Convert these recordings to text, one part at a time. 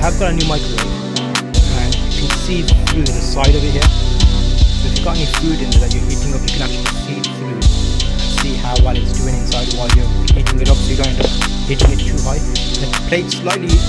have got a new microwave, and you can see through the side of it here. So if you've got any food in there that you're heating up, you can actually see through and see how well it's doing inside while you're heating it up, so you don't end up heating it too high. The plate's slightly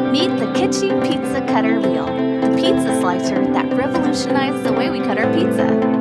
Meet the Kitchy Pizza Cutter Wheel, the pizza slicer that revolutionized the way we cut our pizza.